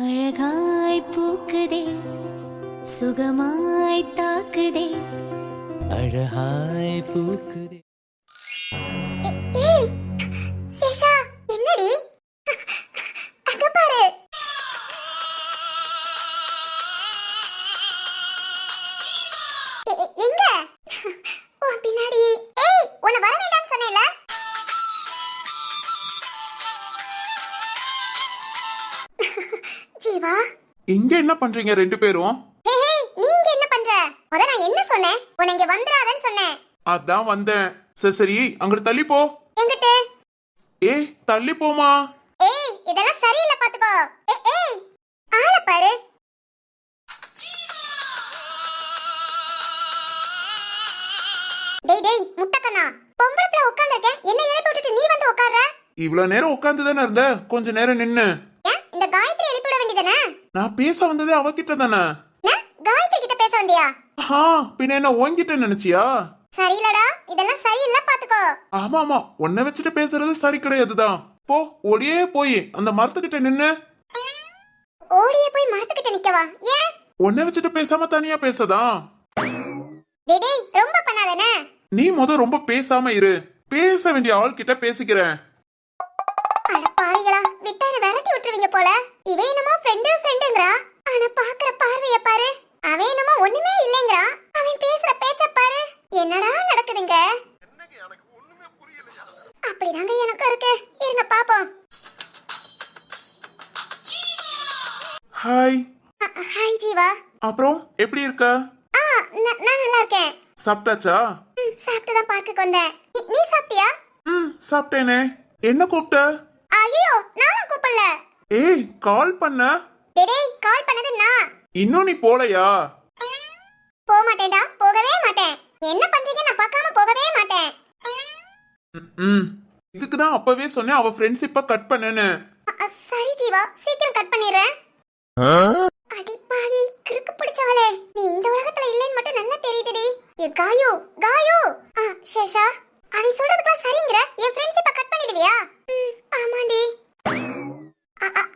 அழகாய் பூக்குதே சுகமாய் தாக்குதே அழகாய் பூக்குதே. சேஷா என்னடி அங்க பாரு. எங்க ஓ பின்னாடி. ஏய் உன்னை வர வேண்டாம்னு சொன்னேல. ஜீவா இங்க என்ன பண்றீங்க ரெண்டு பேரும்? நீங்க என்ன பண்ற? முத நான் என்ன சொன்னேன்? உன்னை இங்க வந்துராதன்னு சொன்னேன். அதான் வந்தேன். சரி சரி அங்கிட்டு தள்ளி போ. எங்கிட்டு? ஏய் தள்ளி போமா. ஏய் இதெல்லாம் சரியில்லை பாத்துக்கோ. ஏய் ஆள பாரு. டேய் டேய் முட்டக்கண்ணா, பொம்பளை பிள்ளை உட்கார்ந்திருக்கேன், என்ன எழுப்பி விட்டுட்டு நீ வந்து உட்கார்ற? இவ்வளவு நேரம் உட்கார்ந்து தானே இருந்த, கொஞ்ச நேரம் நின்னு. ஏன் இந்த காயத்ரி எழுப்பி விட வேண்டியதானே? நான் பேச வந்ததே அவகிட்ட தானே. காயத்ரி கிட்ட பேச வந்தியா? பின்ன என்ன உன்கிட்ட நினைச்சியா? சரியில்லடா, இதெல்லாம் சரியில்லை பாத்துக்கோ. ஆமா ஆமா, உன்னை வச்சுட்டு பேசுறது சரி கிடையாதுதான். போ ஓடியே போய் அந்த மரத்துக்கிட்ட நின்னு. ஓடியே போய் மரத்துக்கிட்ட நிக்கவா? ஏன்? உன்னை வச்சுட்டு பேசாம தனியா பேசதான். டேய் டேய் ரொம்ப பண்ணாதே. நீ ரொம்ப பேசாம இரு, பேச வேண்டிய ஆள் கிட்ட பேசிக்கிறேன். அட பாவிகளா, விட்டா என்ன விரட்டி விட்டுருவீங்க போல. இவன் என்னமோ ஃப்ரெண்டுங்கறா, ஆனா பாக்குற பார்வைய பாரு. அவன் என்னமோ ஒண்ணுமே இல்லங்கறா, அவன் பேசுற பேச்ச பாரு. என்னடா நடக்குதுங்க? அப்படிதாங்க எனக்கு இருக்கு. இருங்க பாப்போம். ஹாய். ஹாய் ஜீவா. அப்புறம் எப்படி இருக்க? நான் நல்லா இருக்கேன். சாப்பிட்டாச்சா? சாப்பிட்டு தான் பார்க்க வந்தேன். நீ சாப்பிட்டியா? சாப்பிட்டேனே. என்ன கூப்பிட்ட? ஐயோ நானும் கூப்பிடல. ஏய் கால் பண்ண. டேய் கால் பண்ணது நான். இன்னும் நீ போலையா? போக மாட்டேன்டா, போகவே மாட்டேன். என்ன பண்றீங்க நான் பார்க்காம போகவே மாட்டேன். இதுக்கு தான் அப்பவே சொன்னேன் அவ ஃப்ரெண்ட்ஷிப்பை கட் பண்ணேன்னு. சரி ஜீவா, சீக்கிரம் கட் பண்ணிடுறேன். அடி பாவி கிறுக்கு பிடிச்சவளே, நீ இந்த உலகத்துல இல்லைன்னு மட்டும் நல்லா தெரியுதுடி. ஏ காயு காயு. சேஷா, அவன் சொல்றதுக்குலாம் சரிங்கற, என் ஃப்ரெண்ட்ஷிப்பை கட் பண்ணிடுவியா? ஆமாண்டி.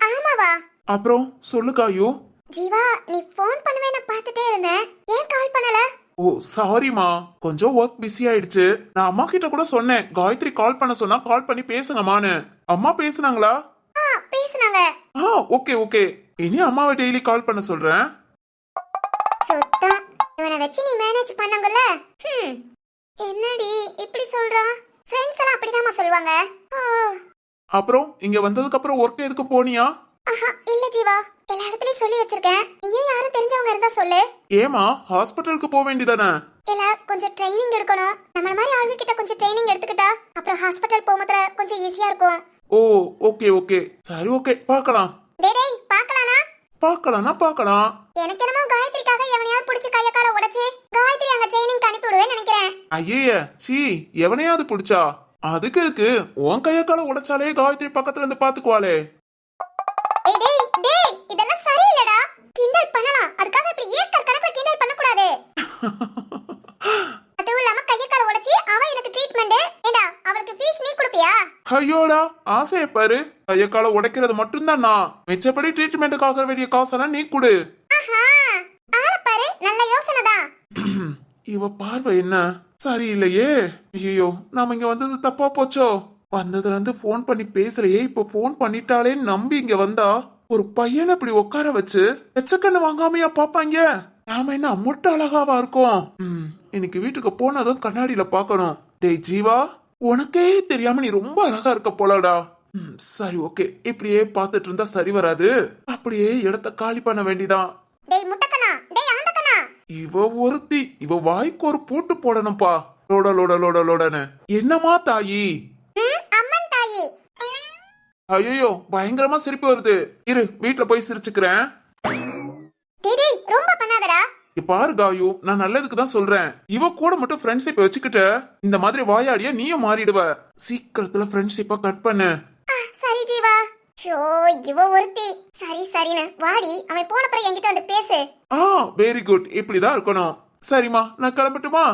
ஆமாவா? அப்புறம் சொல்லு காயு. ஜீவா, நீ ஃபோன் பண்ணுவே நான் பார்த்துட்டே இருந்தேன், ஏன் கால் பண்ணல? ஓ சாரிமா, கொஞ்சம் ஒர்க் பிஸி ஆயிடுச்சு. நான் அம்மா கிட்ட கூட சொன்னேன் காயத்ரி கால் பண்ண சொன்னா கால் பண்ணி பேசுங்கம்மான்னு. அம்மா பேசுனாங்களா? பேசுனாங்க. ஓகே ஓகே, இனி அம்மாவை டெய்லி கால் பண்ண சொல்றேன். சுத்தம், இவனை வச்சு நீ மேனேஜ் பண்ணங்கல்ல. என்னடி இப்படி சொல்றா? ஃப்ரெண்ட்ஸ் எல்லாம் அப்படிதாம்மா சொல்வாங்க. அப்புறம் இங்க வந்ததுக்கு அப்புறம் ஒர்க் எதுக்கு போனியா? இல்ல ஜீவா, எல்லா இடத்துலயும் சொல்லி வச்சிருக்கேன். நீயும் யாரும் தெரிஞ்சவங்க இருந்தா சொல்லு. ஏமா ஹாஸ்பிட்டலுக்கு போக வேண்டியதானே? இல்ல கொஞ்சம் ட்ரைனிங் எடுக்கணும். நம்மள மாதிரி ஆளுங்க கிட்ட கொஞ்சம் ட்ரைனிங் எடுத்துக்கிட்டா அப்புறம் ஹாஸ்பிட்டல் போகும்போது கொஞ்சம் ஈஸியா இருக்கும். ஓ ஓகே ஓகே, சரி ஓகே, பார்க்கலாம். டேய் பார்க்கலானா? பார்க்கலாம். எனக்கு என்னமோ காயத்ரிக்காக எவனையாவது பிடிச்சு கைய கால உடைச்சு காயத்ரி அங்க ட்ரைனிங் அனுப்பி விடுவேன்னு நினைக்கிறேன். ஐயே சீ, எவனையாவது பிடிச்சா? அதுக்கு இருக்கு உன் கைய கால உடைச்சாலே காயத்ரி பக்கத்துல இருந்து பாத்துக்குவாளே. டேய் இதெல்லாம் சரியில்லடா. கிண்டல் பண்ணலாம், அதுக்காக இப்படி ஏக்கர் கணக்குல கிண்டல் பண்ண கூடாது. அதுவும் இல்லாம கைய கால உடைச்சு அவ எனக்கு ட்ரீட்மெண்ட். ஏண்டா அவளுக்கு ஃபீஸ் நீ கொடுப்பியா? ஐயோடா, ஆசைய பாரு. கைய கால உடைக்கிறது மட்டும்தான் நான், மிச்சப்படி ட்ரீட்மெண்ட்டுக்காக வேண்டிய காசெல்லாம் நீ கொடு. ஆள பாரு, நல்ல யோசனை தான். இவ பார்வை என்ன சரியில்லையே. ஐயோ, நாம இங்க வந்தது தப்பா போச்சோ. வந்ததுல இருந்து போன் பண்ணி பேசலையே, இப்ப போன் பண்ணிட்டாலே நம்பி இங்க வந்தா ஒரு பையனை இப்படி உட்கார வச்சு எச்சக்கண்ணு வாங்காமையா பாப்பாங்க. நாம என்ன அம்முட்ட அழகாவா இருக்கோம்? இன்னைக்கு வீட்டுக்கு போனதும் கண்ணாடியில பாக்கணும். டேய் ஜீவா, உனக்கே தெரியாம நீ ரொம்ப அழகா இருக்க போலடா. சரி ஓகே, இப்படியே பாத்துட்டு இருந்தா சரி வராது. அப்படியே இடத்த காலி பண்ண வேண்டிதான். டேய் முட்டக்கண்ணா, டேய் ஆண்டக்கண்ணா. இவ ஒருத்தி, இவ வாய்க்கு ஒரு பூட்டு போடணும்பா. லோட லோட லோட லோடன்னு. என்னமா தாயி? அம்மன் தாயி. ஐயோ பயங்கரமா சிரிப்பு வருது. இரு வீட்டுல போய் சிரிச்சுக்கிறேன். டேய் ரொம்ப பண்ணாதடா. பாரு காயு, நான் நல்லதுக்கு தான் சொல்றேன். இவ கூட மட்டும் ஃப்ரெண்ட்ஷிப் வச்சுக்கிட்ட இந்த மாதிரி வாயாடியா நீயும் மாறிடுவ. சீக்கிரத்துல ஃப்ரெண்ட்ஷிப்ப கட் பண்ணு. சரி ஜீவா. ஷோ இவ ஒருத்தி. சரின்னு வாடி, அவன் போன பிறகு என்கிட்ட வந்து பேசு. வெரி குட், இப்படிதான் இருக்கணும். சரிமா, நான் கிளம்பட்டுமா?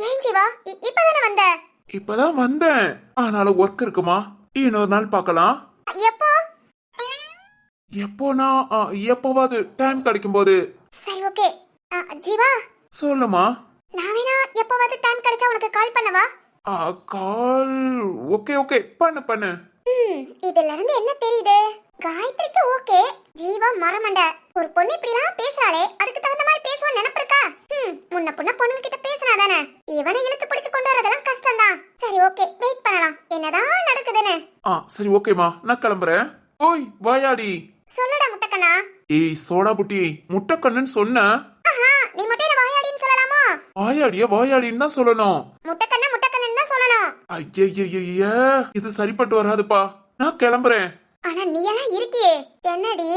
ஏன் ஜீவா இப்பதானே வந்த? இப்பதான் வந்தேன், ஆனாலும் ஒர்க் இருக்குமா, இன்னொரு நாள் பார்க்கலாம். எப்போ? எப்போனா எப்பவாது டைம் கிடைக்கும் போது. சரி ஓகே. ஜீவா, சொல்லுமா. நான் வேணா எப்பவாவது டைம் கிடைச்சா உனக்கு கால் பண்ணவா? கால். ஓகே ஓகே, பண்ணு பண்ணு. இதுல இருந்து என்ன தெரியுது? காயத்ரிக்கு ஓகே, ஜீவா மரமண்ட. ஒரு பொண்ணு இப்படிலாம் பேசுறாளே, அதுக்கு தகுந்த மாதிரி பேசுவான்னு நினைப்பு இருக்கா? முன்ன பொண்ணு பொண்ணுங்க கிட்ட பேசினாதானே. இவனை இழுத்து பிடிச்சு கொண்டு வரதெல்லாம் கஷ்டம் தான். சரி ஓகே, வெயிட் பண்ணலாம் என்னதான் நடக்குதுன்னு. சரி ஓகேமா, நான் கிளம்புறேன். ஓய் வாயாடி. சொல்லுடா முட்டைக்கண்ணா. ஏய் சோடா புட்டி, முட்டைக்கண்ணுன்னு சொன்ன. நீ மட்டும் என்ன வாயாடின்னு சொல்லலாமா? வாயாடிய வாயாடின்னு தான் சொல்லணும். முட்டைக்கண்ணா முட்டைக்கண்ணன்னு தான் சொல்லணும். ஐயய்யய்ய, இது சரிப்பட்டு வராதுப்பா. நான் கிளம்புறேன். ஆனா நீ எல்லாம் இருக்கியே, என்னடி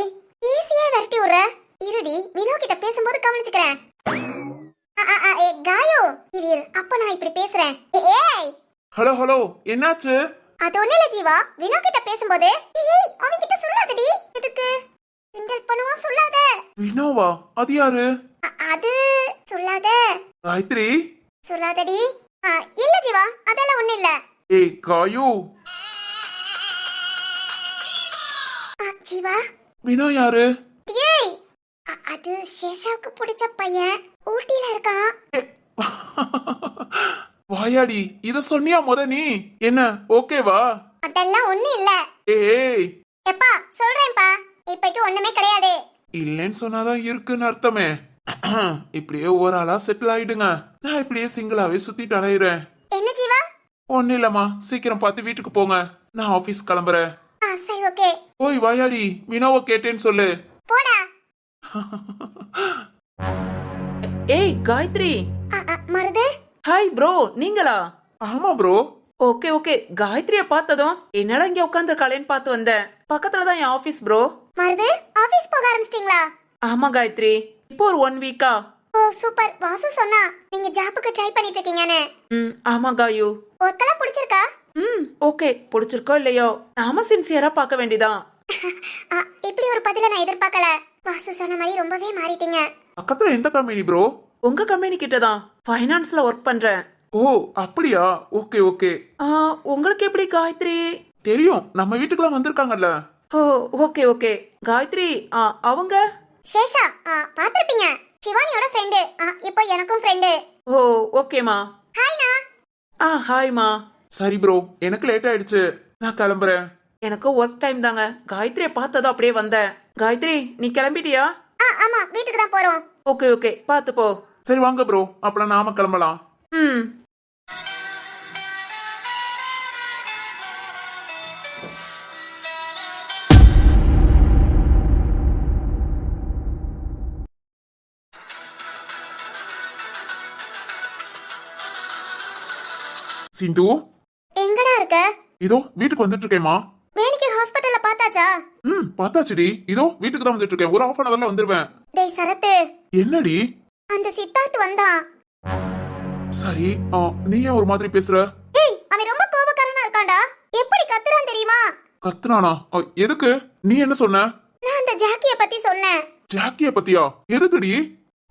பேசியே விரட்டி விடுற? இருடி, வினோ கிட்ட பேசும்போது கவனிச்சுக்கிறேன். காயோ இரு இரு, அப்ப நான் இப்படி பேசுறேன். ஏய் ஹலோ ஹலோ, என்னாச்சு? அது ஒண்ணு இல்ல ஜீவா, வினோ கிட்ட பேசும்போது ஏய் அவன் கிட்ட சொல்லாதடி. எதுக்கு கிண்டல் பண்ணுவா? சொல்லாத. வினோவா? அது யாரு? அது சொல்லாத. காயத்ரி. சொல்லாதடி. இல்ல ஜீவா, அதெல்லாம் ஒண்ணு இல்ல. ஏய் காயு. ஜீவா, வினோ யாரு? ஏய் அது சேஷாவுக்கு பிடிச்ச பையன், ஊட்டில இருக்கான். வாயாடி, இத சொன்னியா நீ? என்ன ஓகேவா? அதெல்லாம் ஒண்ணு இல்ல. ஏய் எப்பா சொல்றேன்ப்பா, இப்பைக்கு ஒண்ணுமே கிடையாது. இல்லன்னு சொன்னாதான் இருக்குன்னு அர்த்தமே. இப்படியே ஒரு ஆளா செட்டில் ஆயிடுங்க. நான் இப்படியே சிங்கிளாவே சுத்திட்டு அலையிறேன். என்ன ஜீவா? ஒண்ணு இல்லம்மா, சீக்கிரம் பார்த்து வீட்டுக்கு போங்க. நான் ஆபீஸ் கிளம்புறேன். சரி ஓகே. ஓய் வாயாடி, வினோவை கேட்டேன்னு சொல்லு. போடா. ஏய் காயத்ரி. மருது. ஹாய் ப்ரோ, நீங்களா? ஆமா ப்ரோ. ஓகே ஓகே, காயத்ரிய பார்த்ததும் என்னடா இங்க உட்காந்துருக்காளேன்னு பார்த்து வந்தேன். பக்கத்துல தான் என் ஆபீஸ் ப்ரோ. மருது, ஆபீஸ் போக ஆரம்பிச்சிட்டீங்களா? ஆமா காயத்ரி, இப்போ ஒரு 1 வீக்கா. ஓ சூப்பர். வாசு சொன்னா நீங்க ஜாபுக்கு ட்ரை பண்ணிட்டு இருக்கீங்கன்னு. ஆமா காயு. ஒர்க்கெல்லாம் பிடிச்சிருக்கா? ஓகே, பிடிச்சிருக்கோ இல்லையோ, நாம சின்சியரா பார்க்க வேண்டியதான். இப்படி ஒரு பதில நான் எதிர்பார்க்கல. வாசு சொன்ன மாதிரி ரொம்பவே மாறிட்டீங்க. பக்கத்துல எந்த கம்பெனி ப்ரோ? உங்க கம்பெனி கிட்ட தான் ஃபைனான்ஸ்ல ஒர்க் பண்றேன். ஓ அப்படியா? Okay okay. உங்களுக்கு எப்படி காயத்ரி? தெரியும், நம்ம வீட்டுக்குலாம் வந்திருக்காங்கல்ல. ஓ ஓகே ஓகே. காயத்ரி அவங்க சேஷா பாத்திருப்பீங்க, சிவானியோட ஃப்ரெண்டு. இப்போ எனக்கும் ஃப்ரெண்டு. ஓ ஓகேமா. ஹாய்னா. ஹாய்மா. சரி ப்ரோ, எனக்கு லேட் ஆயிடுச்சு, நான் கிளம்புறேன். எனக்கு ஒர்க் டைம் தாங்க. காயத்ரியை பார்த்ததும் அப்படியே வந்தேன். காயத்ரி நீ கிளம்பிட்டியா? ஆமா, வீட்டுக்கு தான் போறோம். ஓகே ஓகே, பார்த்து போ. சரி வாங்க ப்ரோ, அப்புறம் நாம கிளம்பலாம். சிந்து எங்கடா இருக்க? இதோ வீட்டுக்கு வந்துட்டு இருக்கேமா. வேணிக்கு ஹாஸ்பிடல்ல பார்த்தாச்சா? பார்த்தாச்சுடி, இதோ வீட்டுக்கு தான் வந்துட்டு இருக்கேன். ஒரு half an hourல வந்துருவேன். டேய் சரத்து. என்னடி? அந்த சித்தார்த் வந்தான். சரி, நீ ஏன் ஒரு மாதிரி பேசுற? ஏய் அவன் ரொம்ப கோபக்காரனா இருக்கான்டா. எப்படி கத்துறான் தெரியுமா? கத்துறானா? எதுக்கு? நீ என்ன சொன்ன? நான் அந்த ஜாக்கிய பத்தி சொன்னேன். ஜாக்கிய பத்தியா? எதுக்குடி?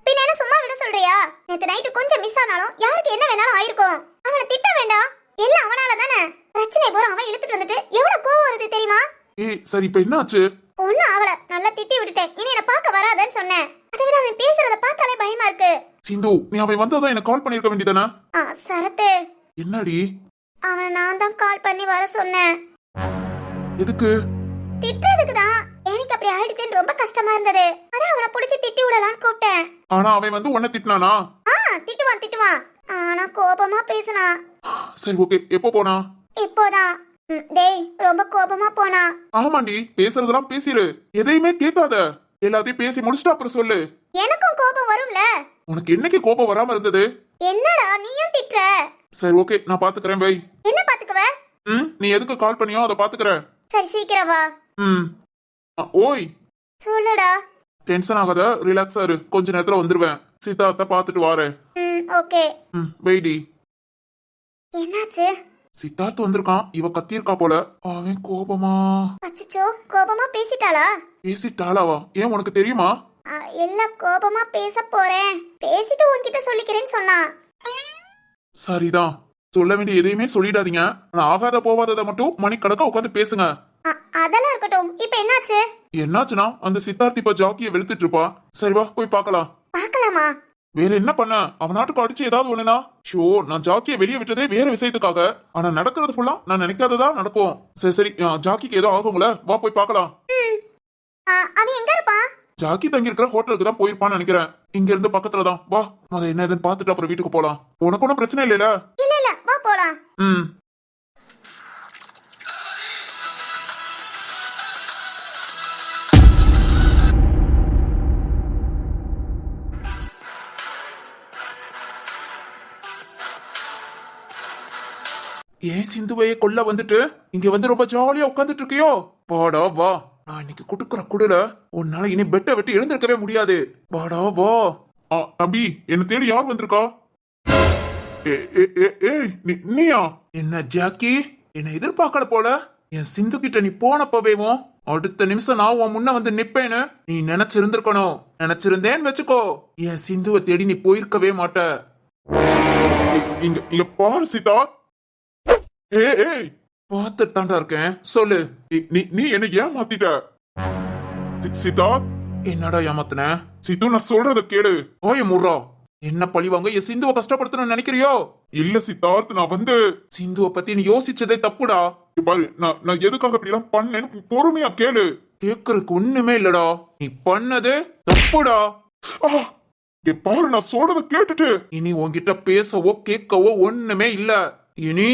பின்ன என்ன சும்மா விட சொல்றியா? நேத்து நைட்டு கொஞ்சம் மிஸ் ஆனாலும் யாருக்கு என்ன வேணாலும் ஆயிருக்கும். அவனை திட்ட வேண்டாம், எல்லாம் அவனால தானே. பிரச்சனை போற அவன் இழுத்துட்டு வந்துட்டு எவ்வளவு கோவம் வருது தெரியுமா? ஏய் சரி, இப்ப என்னாச்சு? ஒன்னும் அவள நல்லா திட்டி விட்டுட்டேன். இனி என்ன பார்க்க வராதன்னு சொன்னேன். அதை விட அவன் பேசுறத பார்த்தாலே பயமா இருக்கு. சிந்து, நீ அவன் வந்ததும் எனக்கு கால் பண்ணிருக்க வேண்டியதானே? சரத்து. என்னடி? அவனை நான் தான் கால் பண்ணி வர சொன்னேன். எதுக்கு? திட்டுறதுக்கு தான். எனக்கு அப்படி ஆயிடுச்சுன்னு ரொம்ப கஷ்டமா இருந்தது. அதான் அவனை புடிச்சு திட்டி விடலான்னு கூப்பிட்டேன். ஆனா அவன் வந்து உன்னை திட்டினானா? திட்டுவான். ஆனா கோபமா பேசினா. சரி ஓகே, எப்போ போனா? இப்போதான். டேய் ரொம்ப கோபமா போனா. ஆமாண்டி, பேசுறதெல்லாம் பேசிரு, எதையுமே கேட்காத. எல்லாத்தையும் பேசி முடிச்சுட்டு அப்புறம் சொல்லு. எனக்கும் கோபம் வரும்ல. உனக்கு என்னைக்கு கோபம் வராம இருந்தது? என்னடா நீயும் திட்டுற? சரி ஓகே, நான் பாத்துக்கிறேன். பை. என்ன பாத்துக்குவ? நீ எதுக்கு கால் பண்ணியோ அதை பாத்துக்கிறேன். சரி சீக்கிரம் வா. ஓய் சொல்லுடா. டென்ஷன் ஆகாத, ரிலாக்ஸா இரு, கொஞ்ச நேரத்துல வந்துருவேன். சித்தார்த்த பாத்துட்டு வாரேன். ஓகே. வெயிடி. என்னாச்சு? சித்தார்த் வந்திருக்கான், இவ கத்தியிருக்கா போல. அவன் கோபமா? அச்சச்சோ, கோபமா பேசிட்டாளா? பேசிட்டாளாவா? ஏன் உனக்கு தெரியுமா? எல்லாம் கோபமா பேச போறேன், பேசிட்டு உன்கிட்ட சொல்லிக்கிறேன்னு சொன்னா. சரிதான், சொல்ல வேண்டிய எதையுமே சொல்லிடாதீங்க. ஆகாத போவாததை மட்டும் மணிக்கணக்கா உட்காந்து பேசுங்க. அதெல்லாம் இருக்கட்டும், இப்ப என்னாச்சு? என்னாச்சுன்னா அந்த சித்தார்த்தி இப்ப ஜாக்கிய வெளுத்துட்டு இருப்பா. சரி வா போய் பார்க்கலாம். பார்க்கலாமா? வேற என்ன பண்ண, அவன் நாட்டுக்கு அடிச்சு ஏதாவது ஒண்ணுனா? ஷோ, நான் ஜாக்கிய வெளியே விட்டதே வேற விஷயத்துக்காக. ஆனா நடக்கிறது ஃபுல்லா நான் நினைக்காததா நடக்கும். சரி சரி, ஜாக்கிக்கு ஏதோ ஆகுங்கள, வா போய் பார்க்கலாம். அவன் எங்க இருப்பான்? ஜாக்கி தங்கி இருக்கிற ஹோட்டலுக்கு தான் போயிருப்பான்னு நினைக்கிறேன். இங்க இருந்து பக்கத்துல தான். வா, அதை என்ன ஏதுன்னு பாத்துட்டு அப்புறம் வீட்டுக்கு போலாம். உனக்கு ஒன்றும் பிரச்சனை இல்லைல? இல்ல இல்ல, வா போலாம். ம். ஏன் சிந்துவையை கொல்ல வந்துட்டு இங்க வந்து ரொம்ப ஜாலியா உட்காந்துட்டு இருக்கியோ? வாடா வா, நான் இன்னைக்கு குடுக்குற குடுல உன்னால இனி பெட்டை விட்டு எழுந்திருக்கவே முடியாது. வாடா வா. தம்பி, என்ன தேடி யார் வந்திருக்கா? நீயா? என்ன ஜாக்கி, என்ன எதிர்பார்க்கல போல. என் சிந்து கிட்ட நீ போனப்பவேவும் அடுத்த நிமிஷம் நான் உன் முன்ன வந்து நிப்பேன்னு நீ நினைச்சிருந்திருக்கணும். நினைச்சிருந்தேன்னு வச்சுக்கோ, என் சிந்துவை தேடி நீ போயிருக்கவே மாட்ட. இங்க பாரு சீதா. ஏய், பார்த்துட்டு தாண்டா இருக்கேன். சொல்லு, நீ என்ன ஏமாத்திட்ட? சீதா, என்னடா ஏமாத்தின? சித்து, நான் சொல்றத கேளு. ஓய முர்ரா, என்ன பழிவாங்க என் சிந்துவை கஷ்டப்படுத்தணும்னு நினைக்கிறியோ? இல்ல சித்தார்த், நான் வந்து சிந்துவை பத்தி நீ யோசிச்சதே தப்புடா. பாரு, நான் எதுக்காக இப்படி எல்லாம் பண்ணேன்னு பொறுமையா கேளு. கேக்குறதுக்கு ஒண்ணுமே இல்லடா, நீ பண்ணது தப்புடா. பாரு, நான் சொல்றத கேட்டுட்டு இனி உன்கிட்ட பேசவோ கேட்கவோ ஒண்ணுமே இல்ல. இனி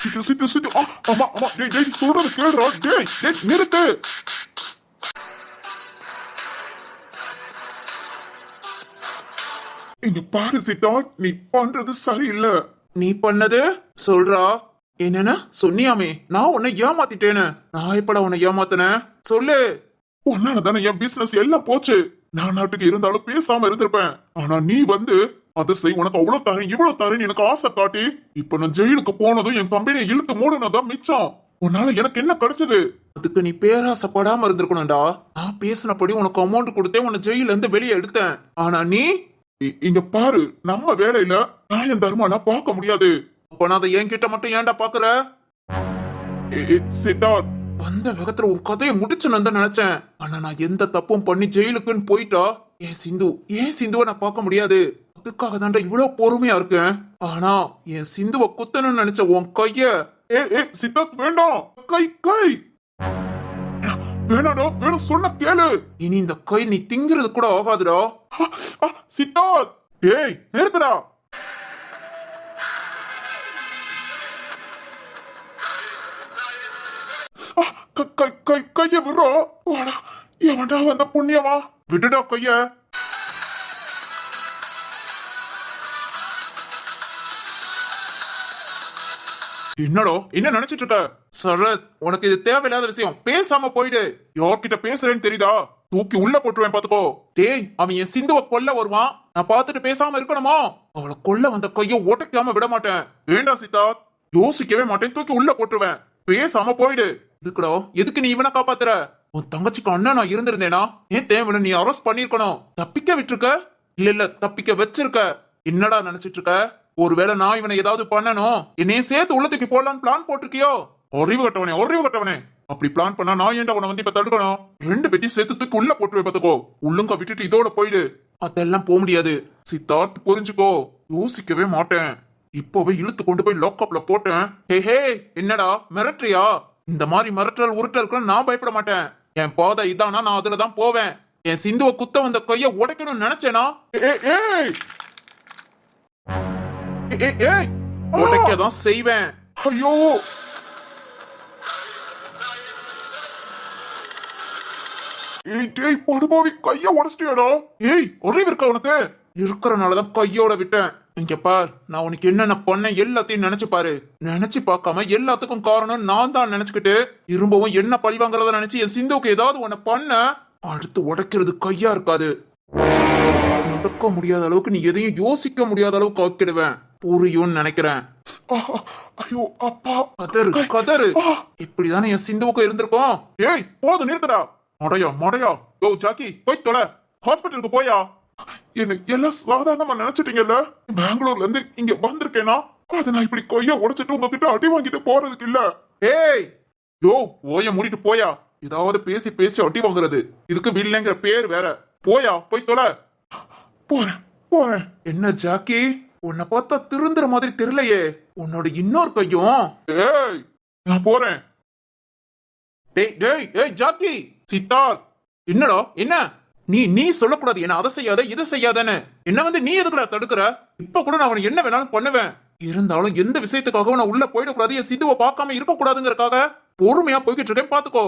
சித்து சித்து, ஆமா ஆமா, டேய் சொல்றது கேளுடா. டேய் நிறுத்து. இங்க பாரு சீதா, நீ பண்றது சரியில்லை. நீ பண்ணது சொல்றா. என்னன்னா சொன்னியாமே நான் உன்னை ஏமாத்திட்டேன்னு. நான் எப்படா உன்னை ஏமாத்தினேன் சொல்லு. உன்னால தானே என் பிசினஸ் எல்லாம் போச்சு. நான் நாட்டுக்கு இருந்தாலும் பேசாம இருந்திருப்பேன். ஆனா நீ வந்து அதை செய், உனக்கு அவ்வளவு தரேன் இவ்வளவு தரேன் எனக்கு ஆசை காட்டி இப்ப நான் ஜெயிலுக்கு போனதும் என் கம்பெனியை இழுத்து மூடுனதான் மிச்சம். உன்னால எனக்கு என்ன கிடைச்சது? அதுக்கு நீ பேராசப்படாம இருந்திருக்கணும்டா. நான் பேசினபடி உனக்கு அமௌண்ட் கொடுத்தேன், உன்னை ஜெயில இருந்து வெளியே எடுத்தேன். ஆனா நீ இங்க பாரு, நம்ம வேலையில நியாயம் தர்மம்லாம் பார்க்க முடியாது. அப்ப நான் அதை என்கிட்ட மட்டும் ஏன்டா பாக்குற? சித்தார்த், வந்த வேகத்துல உன் கதையை முடிச்சுன்னு தான் நினைச்சேன். ஆனா நான் எந்த தப்பும் பண்ணி ஜெயிலுக்குன்னு போயிட்டா ஏன் சிந்துவை நான் பார்க்க முடியாது. அதுக்காக தாண்டா இவ்வளவு பொறுமையா இருக்கேன். ஆனா என் சிந்துவை குத்தணும்னு நினைச்ச உன் கைய. சித்தார்த் வேண்டாம், கை வேணாடா, வேணும் சொன்ன கேளு. இனி இந்த கை நீ திங்கிறது கூட ஆகாதுடா. சித்தார்த், ஏய் நிறுத்துடா. கைய விடுறா. எவன்டா வந்த புண்ணியமா? விடுடா கைய. என்னடோ என்ன நினைச்சிட்டு இருக்க? சரத், உனக்கு இது தேவையில்லாத விஷயம். பேசாம போயிடு. யார்கிட்ட பேசுறேன்னு தெரியுதா? தூக்கி உள்ள போட்டுருவேன் பாத்துக்கோ. டேய், அவன் என் சிந்துவை கொல்ல வருவான். நான் பாத்துட்டு பேசாம இருக்கணுமா? அவளை கொல்ல வந்த கைய உடைக்காம விட மாட்டேன். வேண்டாம் சித்தார்த், யோசிக்கவே மாட்டேன். தூக்கி உள்ள போட்டுருவேன். பேசாம போயிடு. இதுக்குடோ எதுக்கு நீ இவனை காப்பாத்துற? உன் தங்கச்சிக்கு அண்ணா நான் இருந்திருந்தேனா ஏன் தேவனை நீ அரெஸ்ட் பண்ணிருக்கணும். தப்பிக்க விட்டுருக்க. இல்ல தப்பிக்க வச்சிருக்க. என்னடா நினைச்சிட்டு இருக்க? ஒருவேளை நான் இவனை ஏதாவது பண்ணணும், என்னைய சேர்த்து உள்ளத்துக்கு போடலான்னு பிளான் போட்டிருக்கியோ? அறிவு கட்டவனே. அப்படி பிளான் பண்ணா நான் ஏன்டா உன்னை வந்து இப்ப தடுக்கணும்? ரெண்டு பேத்தையும் சேர்த்து தூக்கி உள்ள போட்டுருவே பாத்துக்கோ. உள்ளுங்க விட்டுட்டு இதோட போயிடு. அதெல்லாம் போக முடியாது சித்தார்த், புரிஞ்சுக்கோ. யோசிக்கவே மாட்டேன். இப்பவே இழுத்து கொண்டு போய் லாக்அப்ல போட்டேன். ஹே, என்னடா மிரட்டுறியா? இந்த மாதிரி மிரட்டல் உருட்டலுக்கு நான் பயப்பட மாட்டேன். என் பாதை இதானா நான் அதுலதான் போவேன். என் சிந்துவை குத்த வந்த கைய உடைக்கணும்னு நினைச்சேனா உடைக்கதான் செய்வேன். ஐயோ, படுபாவி, கைய உடச்சிட்டியாடா. ஏய், அறிவு இருக்கா உனக்கு? இருக்கிறனாலதான் கையோட விட்டேன். இங்க பார், நான் உனக்கு என்னென்ன பண்ண எல்லாத்தையும் நினைச்சு பாரு. நினைச்சு பார்க்காம எல்லாத்துக்கும் காரணம் நான் தான் நினைச்சுக்கிட்டு இரும்பவும் என்ன பழி வாங்குறத நினைச்சு என் சிந்துவுக்கு ஏதாவது உன்னை பண்ண அடுத்து உடைக்கிறது கையா இருக்காது. நடக்க முடியாத அளவுக்கு நீ எதையும் யோசிக்க முடியாத அளவுக்கு ஆக்கிடுவேன். புரியும்னு நினைக்கிறேன். ஐயோ அப்பா, கதறு. இப்படிதானே என் சிந்துவுக்கு இருந்திருக்கோம். ஏய் போது நிறுத்தடா. மடையா. யோ ஜாக்கி, போய் தொலை. ஹாஸ்பிட்டலுக்கு போயா. என்ன எல்லாம் சாதாரணமா நினைச்சிட்டீங்கல்ல? பெங்களூர்ல இருந்து இங்க வந்திருக்கேனா? அதை நான் இப்படி கொய்யா உடைச்சிட்டு உங்ககிட்ட அடி வாங்கிட்டு போறதுக்கு இல்ல. ஏய், யோ ஓய மூடிட்டு போயா. ஏதாவது பேசி பேசி அடி வாங்குறது. இதுக்கு வில்லைங்கிற பேர் வேற. போயா போய் தொலை. போறேன் போறேன். என்ன ஜாக்கி, உன்னை பார்த்தா திருந்துற மாதிரி தெரியலையே. உன்னோட இன்னொரு கையும். ஏய் நான் போறேன். டேய் டேய் ஏய் ஜாக்கி. சித்தார்த் என்னடா என்ன? நீ சொல்லக்கூடாது என்ன அதை செய்யாத இதை செய்யாதன்னு. என்ன வந்து நீ எதுக்குடா தடுக்கிற? இப்ப கூட நான் அவனை என்ன வேணாலும் பண்ணுவேன். இருந்தாலும் எந்த விஷயத்துக்காகவும் நான் உள்ள போயிடக்கூடாது, என் சிந்துவை பார்க்காம இருக்க கூடாதுங்கிறக்காக பொறுமையா போய்கிட்டு இருக்கேன் பாத்துக்கோ.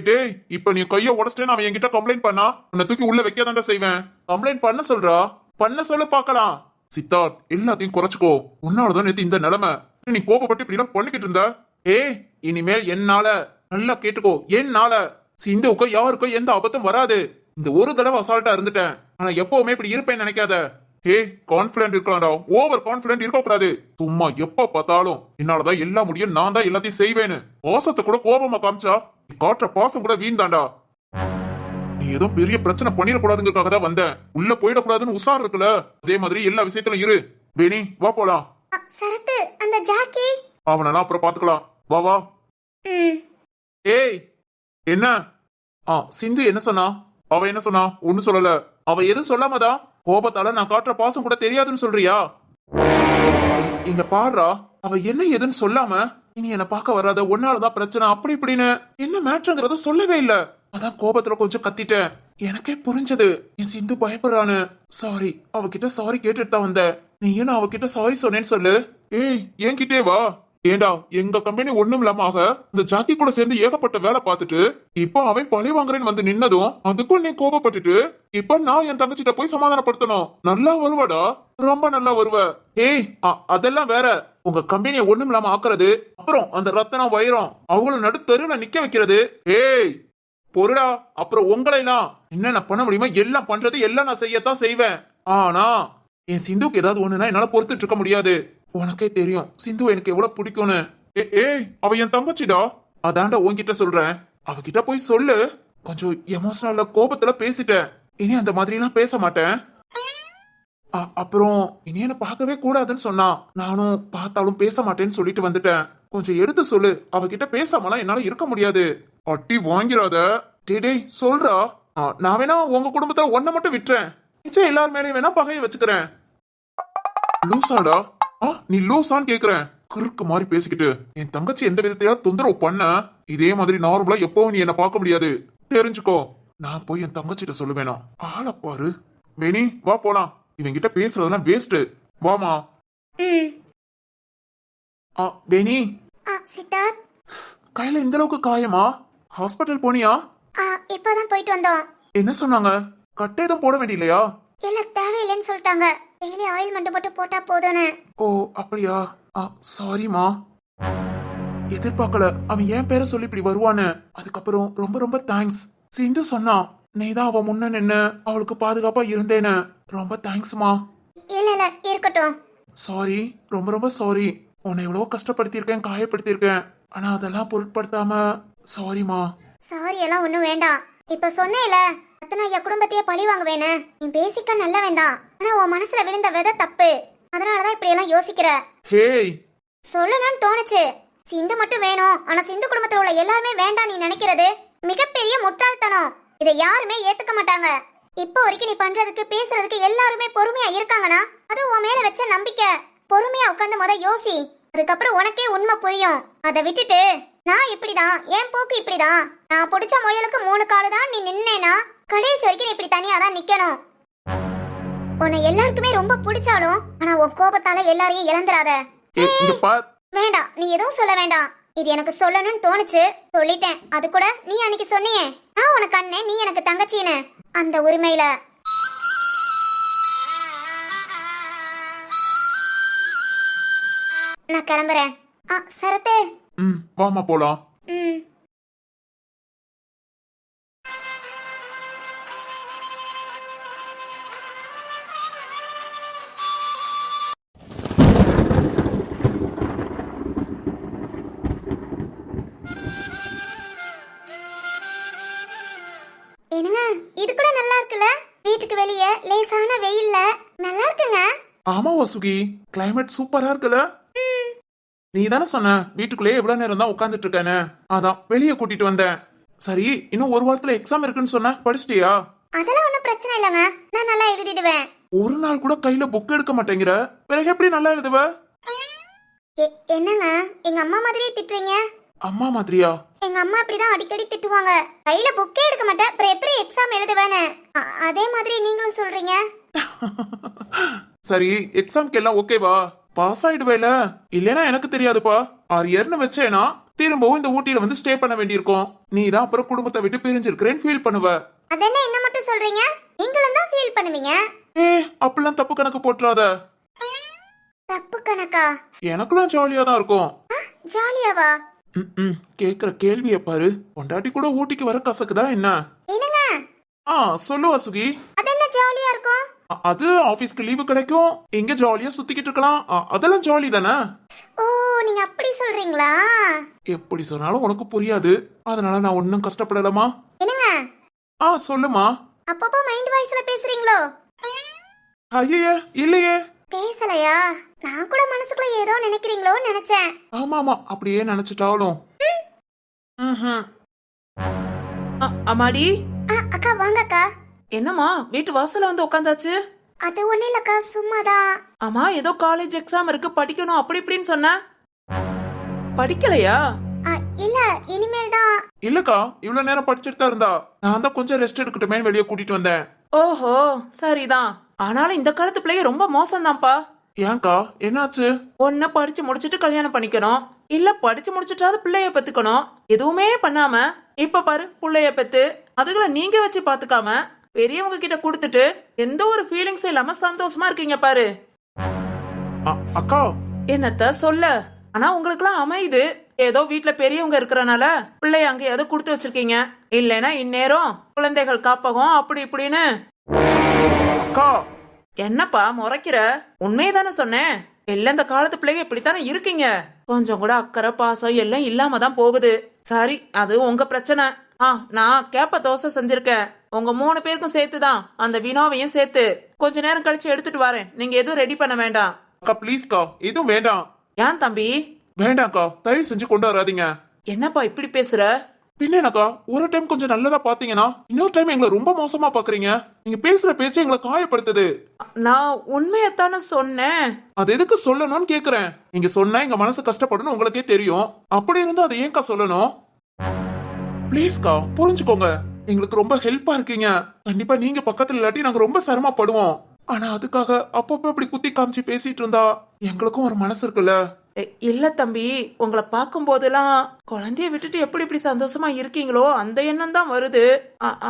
டேய் இப்ப நீ கைய உடச்சிட்டேன்னு அவன் என்கிட்ட கம்ப்ளைண்ட் பண்ணா உன்னை தூக்கி உள்ள வைக்காதான்டா செய்வேன். கம்ப்ளைண்ட் பண்ண சொல்றா, பண்ண சொல்ல பாக்கலாம். சித்தார்த் எல்லாத்தையும் குறைச்சுக்கோ. உன்னாலதான் நேத்து இந்த நிலைமை. நீ கோபப்பட்டு இப்படி எல்லாம் பண்ணிக்கிட்டு இருந்த. இனிமேல் என்னால நல்லா கேட்டுக்கோ, என்னால சிந்துவுக்கோ யாருக்கோ எந்த ஆபத்தும் வராது. இந்த ஒரு தடவை அசால்ட்டா இருந்துட்டேன், ஆனா எப்பவுமே இப்படி இருப்பேன்னு நினைக்காத. கான்பிடன்ட் இருக்கலாம்டா, ஓவர் கான்பிடன்ட் இருக்க கூடாது. சும்மா எப்ப பார்த்தாலும் என்னாலதான் எல்லாம் முடியும், நான் தான் எல்லாத்தையும் செய்வேன்னு பாசத்தை கூட கோபமா காமிச்சா காட்டுற பாசம் கூட வீண் தாண்டா. நீ ஏதோ பெரிய பிரச்சனை பண்ணிடக்கூடாதுங்கிறதுக்காக தான் வந்தேன். உள்ள போயிடக்கூடாதுன்னு உஷார் இருக்குல்ல, அதே மாதிரி எல்லா விஷயத்திலும் இரு. வேணி வா போலாம். சரத்து அந்த ஜாக்கி அவனெல்லாம் அப்புறம் பாத்துக்கலாம். வா வா. ஏய் என்ன? சிந்து என்ன சொன்னா? அவ என்ன சொன்னா? ஒண்ணு சொல்லல. அவ எதுவும் சொல்லாமதான் கோபத்தால நான் காட்டுற பாசம் கூட தெரியாதுன்னு சொல்றியா? இங்க பாடுறா, அவ என்ன எதுன்னு சொல்லாம இனி என்ன பார்க்க வராத, ஒன்னாலதான் பிரச்சனை அப்படி இப்படின்னு என்ன மேட்ருங்கிறத சொல்லவே இல்ல. அதான் கோபத்துல கொஞ்சம் கத்திட்டேன். எனக்கே புரிஞ்சது என் சிந்து பயப்படுறான்னு. சாரி, அவகிட்ட சாரி கேட்டுட்டு தான் வந்த. நீ ஏன்னா அவகிட்ட சாரி சொன்னேன்னு சொல்லு. என்கிட்டே வா. ஏண்டா எங்க கம்பெனி ஒண்ணும் இல்லாம ஆக இந்த ஜாக்கி கூட சேர்ந்து ஏகப்பட்ட வேலை பார்த்துட்டு இப்போ அவன் பழி வாங்குறேன்னு வந்து நின்னதும் அதுக்கும் நீ கோபப்பட்டுட்டு இப்ப நான் என் தங்கச்சிட்ட போய் சமாதானப்படுத்தணும். நல்லா வருவடா, ரொம்ப நல்லா வருவ. அதெல்லாம் வேற. உங்க கம்பெனியை ஒண்ணும் இல்லாம ஆக்குறது, அப்புறம் அந்த ரத்தனம் வைரம் அவங்கள நடு தெருவுல நிக்க வைக்கிறது. பொருடா, அப்புறம் உங்களைலாம் என்னென்ன பண்ண முடியுமோ எல்லாம் பண்றது, எல்லாம் நான் செய்யத்தான் செய்வேன். ஆனா என் சிந்துக்கு ஏதாவது ஒண்ணுனா என்னால பொறுத்துட்டு இருக்க முடியாது. உனக்கே தெரியும் சிந்து எனக்கு எவ்வளவு பிடிக்கும்னு. அவ என் தங்கச்சிடா. அதான்டா உன்கிட்ட சொல்றேன். அவகிட்ட போய் சொல்லு. கொஞ்சம் எமோஷனல்ல கோபத்துல பேசிட்டேன். இனி அந்த மாதிரி எல்லாம் பேச மாட்டேன். அப்புறம் இனி என்ன பார்க்கவே கூடாதுன்னு சொன்னா நானும் பார்த்தாலும் பேச மாட்டேன்னு சொல்லிட்டு வந்துட்டேன். கொஞ்சம் எடுத்து சொல்லு. அவகிட்ட பேசாமலாம் என்னால இருக்க முடியாது. அட்டி வாங்கிறாத. டேய் சொல்றா. நான் வேணா உங்க குடும்பத்துல ஒன்ன மட்டும் விட்டுறேன். நிச்சயம் எல்லார் மேலேயும் வேணா பகையை வச்சுக்கிறேன். லூசாடா? நீ லூசான்னு கேக்குறேன். குறுக்கு மாதிரி பேசிக்கிட்டு என் தங்கச்சி எந்த விதத்தையாவது தொந்தரவு பண்ண இதே மாதிரி நார்மலா எப்பவும் நீ என்ன பார்க்க முடியாது, தெரிஞ்சுக்கோ. நான் போய் என் தங்கச்சிட்ட சொல்லுவேனா? ஆளை பாரு. வேணி வா போலாம். இவங்கிட்ட பேசுறதெல்லாம் வேஸ்ட். வாமா. வேணி. சித்தார்த் கையில இந்த அளவுக்கு காயமா? ஹாஸ்பிட்டல் போனியா? இப்பதான் போயிட்டு வந்தோம். என்ன சொன்னாங்க? கட்டு எதுவும் போட வேண்டியலையா? இல்ல தேவையில்லைன்னு சொல்லிட்டாங்க. டெய்லி ஆயில் மட்டும் போட்டு போட்டா போதும்னு. ஓ அப்படியா? சாரிமா. எதிர்பார்க்கல அவன் என் பேரை சொல்லி இப்படி வருவான்னு. அதுக்கப்புறம் ரொம்ப ரொம்ப தேங்க்ஸ். சிந்து சொன்னா நீதான் அவ முன்ன நின்னு அவளுக்கு பாதுகாப்பா இருந்தேன்னு. ரொம்ப தேங்க்ஸ்மா. இல்ல இருக்கட்டும். சாரி, ரொம்ப ரொம்ப சாரி. உன்னை எவ்வளவோ கஷ்டப்படுத்திருக்கேன், காயப்படுத்திருக்கேன். ஆனா அதெல்லாம் பொருட்படுத்தாம சாரிமா. சாரி எல்லாம் ஒண்ணும் வேண்டாம். இப்ப சொன்னேல அத்தனை குடும்பத்தையே பழி வாங்குவேன்னு. நீ பேசிக்க நல்ல வேண்டாம், ஆனா உன் மனசுல விழுந்த விதை தப்பு. அதனாலதான் இப்படி எல்லாம் யோசிக்கிற. சொல்லணும்னு தோணுச்சு. சிந்து மட்டும் வேணும், ஆனா சிந்து குடும்பத்துல உள்ள எல்லாருமே வேண்டாம் நீ நினைக்கிறது மிகப்பெரிய முட்டாள்தனம். இதை யாருமே ஏத்துக்க மாட்டாங்க. இப்போ வரைக்கும் நீ பண்றதுக்கு பேசுறதுக்கு எல்லாருமே பொறுமையா இருக்காங்கன்னா அது உன் மேல வச்ச நம்பிக்கை. பொறுமையா உட்கார்ந்து யோசி. அதுக்கப்புறம் உனக்கே உண்மை புரியும். அதை விட்டுட்டு நான் இப்படிதான், என் போக்கு இப்படிதான், நான் பிடிச்ச முயலுக்கு 3 காலு தான் நீ நின்னேனா கடைசி வரைக்கும் நீ இப்படி தனியா தான் நிக்கணும். உன்னை எல்லாருக்குமே ரொம்ப பிடிச்சாலும் ஆனா உன் கோபத்தால எல்லாரையும் இழந்துராத. வேண்டாம், நீ எதுவும் சொல்ல வேண்டாம். இது எனக்கு சொல்லணும்னு தோணுச்சு, சொல்லிட்டேன். அது கூட நீ அன்னைக்கு சொன்னியே நான் உனக்கு அண்ணன், நீ எனக்கு தங்கச்சின்னு. அந்த உரிமையில நான் கிளம்புறேன். சரத்து. வாமா போலாம். என்னங்க இது கூட நல்லா இருக்குல்ல? வீட்டுக்கு வெளியே லேசான வெயில்ல நல்லா இருக்குங்க. ஆமா வாசுகி, கிளைமேட் சூப்பரா இருக்குல்ல? நீ தானே சொன்ன வீட்டுக்குள்ளேயே எவ்வளவு நேரம் தான் உட்காந்துட்டு இருக்கேன்னு. அதான் வெளியே கூட்டிட்டு வந்தேன். சரி, இன்னும் ஒரு வாரத்துல எக்ஸாம் இருக்குன்னு சொன்ன, படிச்சிட்டியா? அதெல்லாம் ஒண்ணும் பிரச்சனை இல்லைங்க, நான் நல்லா எழுதிடுவேன். ஒரு நாள் கூட கையில புக் எடுக்க மாட்டேங்கிற, பிறகு எப்படி நல்லா எழுதுவ? என்னங்க எங்க அம்மா மாதிரியே திட்டுறீங்க? அம்மா மாதிரியா? எங்க அம்மா அப்படிதான் அடிக்கடி திட்டுவாங்க. கையில புக்கே எடுக்க மாட்டேன், அப்புறம் எப்படி எக்ஸாம் எழுதுவேன்னு. அதே மாதிரி நீங்களும் சொல்றீங்க. சரி, எக்ஸாம்க்கு எல்லாம் ஓகேவா? பாஸ் ஆயிடுவேல? இல்லனா எனக்கு தெரியாதுப்பா. அரியர்னு வச்சேனா திரும்பவும் இந்த ஊட்டியில வந்து ஸ்டே பண்ண வேண்டியிருக்கும். நீ தான் அப்புறம் குடும்பத்தை விட்டு பிரிஞ்சிருக்கிறேன்னு ஃபீல் பண்ணுவ. அதென்ன என்ன மட்டும் சொல்றீங்க? நீங்களும் தான் ஃபீல் பண்ணுவீங்க. அப்பெல்லாம் தப்பு கணக்கு போட்டுறாத. தப்பு கணக்கா? எனக்குலாம் ஜாலியா தான் இருக்கும். ஜாலியாவா? கேக்குற கேள்விய பாரு. பொண்டாட்டி கூட ஊட்டிக்கு வர கசக்குதா என்ன? என்னங்க? சொல்லு வாசுகி. அது என்ன ஜாலியா இருக்கும்? அது ஆபீஸ்க்கு லீவு கிடைக்கும், எங்க ஜாலியா சுத்திக்கிட்டு இருக்கலாம். அதெல்லாம் ஜாலி தானே. ஓ, நீங்க அப்படி சொல்றீங்களா? எப்படி சொன்னாலும் உனக்கு புரியாது, அதனால நான் ஒன்னும் கஷ்டப்படலாமா. என்னங்க? சொல்லுமா. அப்பப்போ மைண்ட் வாய்ஸ்ல பேசுறீங்களோ? ஐயே இல்லையே. பேசலையா? நான் கூட மனசுக்குள்ள ஏதோ நினைக்கிறீங்களோன்னு நினைச்சேன். ஆமா, அப்படியே நினைச்சிட்டாலும். அம்மாடி. அக்கா வாங்க அக்கா. என்னம்மா வீட்டு வாசல்ல வந்து உட்காந்தாச்சு? அது ஒண்ணு இல்லக்கா, சும்மாதான். அம்மா ஏதோ காலேஜ் எக்ஸாம் இருக்கு, படிக்கணும் அப்படி இப்படின்னு சொன்ன. படிக்கலையா? இல்ல, இனிமேல் தான். இல்லக்கா, இவ்வளவு நேரம் படிச்சுட்டு தான் இருந்தா. நான் தான் கொஞ்சம் ரெஸ்ட் எடுக்கட்டுமே வெளியே கூட்டிட்டு வந்தேன். ஓஹோ, சரிதான். ஆனாலும் இந்த காலத்து பிள்ளைங்க ரொம்ப மோசம்தான்ப்பா. ஏன்க்கா, என்னாச்சு? ஒன்னு படிச்சு முடிச்சிட்டு கல்யாணம் பண்ணிக்கணும், இல்ல படிச்சு முடிச்சிட்டாவது பிள்ளைய பெத்துக்கணும். எதுவுமே பண்ணாம இப்ப பாரு பிள்ளைய பெத்து அதுகளை நீங்க வச்சு பாத்துக்காம பெரியவங்க கிட்ட கொடுத்துட்டு எந்த ஒரு ஃபீலிங்ஸும் இல்லாம சந்தோஷமா இருக்கீங்க பாரு. அக்கா, என்னத்த சொல்ல. ஆனா உங்களுக்குலாம் அமையுது, ஏதோ வீட்டுல பெரியவங்க இருக்கிறனால பிள்ளைய அங்கேயாவது கொடுத்து வச்சிருக்கீங்க. இல்லைன்னா இந்நேரம் குழந்தைகள் காப்பகம் அப்படி இப்படின்னு. அக்கா, என்னப்பா முறைக்கிற? உண்மையதானே சொன்னேன். எல்லாம் இந்த காலத்து பிள்ளைங்க இப்படித்தானே இருக்கீங்க. கொஞ்சம் கூட அக்கறை பாசம் எல்லாம் இல்லாம தான் போகுது. சரி, அது உங்க பிரச்சனை. நான் கேப்ப தோசை செஞ்சிருக்கேன், உங்க 3 பேருக்கும் சேர்த்துதான், அந்த வினோவையும் சேர்த்து கொஞ்ச நேரம் கழிச்சு எடுத்துட்டு வரேன். நீங்க எதுவும் ரெடி பண்ண வேண்டாம். அக்கா ப்ளீஸ்க்கா, எதுவும் வேண்டாம். ஏன் தம்பி? வேண்டாம்க்கா, தயவு செஞ்சு கொண்டு வராதீங்க. என்னப்பா இப்படி பேசுற? பின்னக்கா, ஒரு டைம் கொஞ்சம் நல்லதா பாத்தீங்கன்னா இன்னொரு டைம் எங்களை ரொம்ப மோசமா பாக்குறீங்க. நீங்க பேசுற பேச்சு எங்களை காயப்படுத்துது. நான் உண்மையத்தானே சொன்னேன். அது எதுக்கு சொல்லணும்னு கேக்குறேன். நீங்க சொன்னா எங்க மனசு கஷ்டப்படணும் உங்களுக்கே தெரியும். அப்படி இருந்தா அதை ஏன்க்கா சொல்லணும்? ப்ளீஸ்க்கா புரிஞ்சுக்கோங்க, எங்களுக்கு ரொம்ப ஹெல்ப்பா இருக்கீங்க. கண்டிப்பா நீங்க பக்கத்துல இல்லாட்டி நாங்க ரொம்ப சிரமப்படுவோம். ஆனா அதுக்காக அப்பப்ப இப்படி குத்தி காமிச்சு பேசிட்டு இருந்தா எங்களுக்கும் ஒரு மனசு இருக்குல்ல. இல்ல தம்பி, உங்களை பார்க்கும் போதெல்லாம் குழந்தைய விட்டுட்டு எப்படி இப்படி சந்தோஷமா இருக்கீங்களோ அந்த எண்ணம் தான் வருது.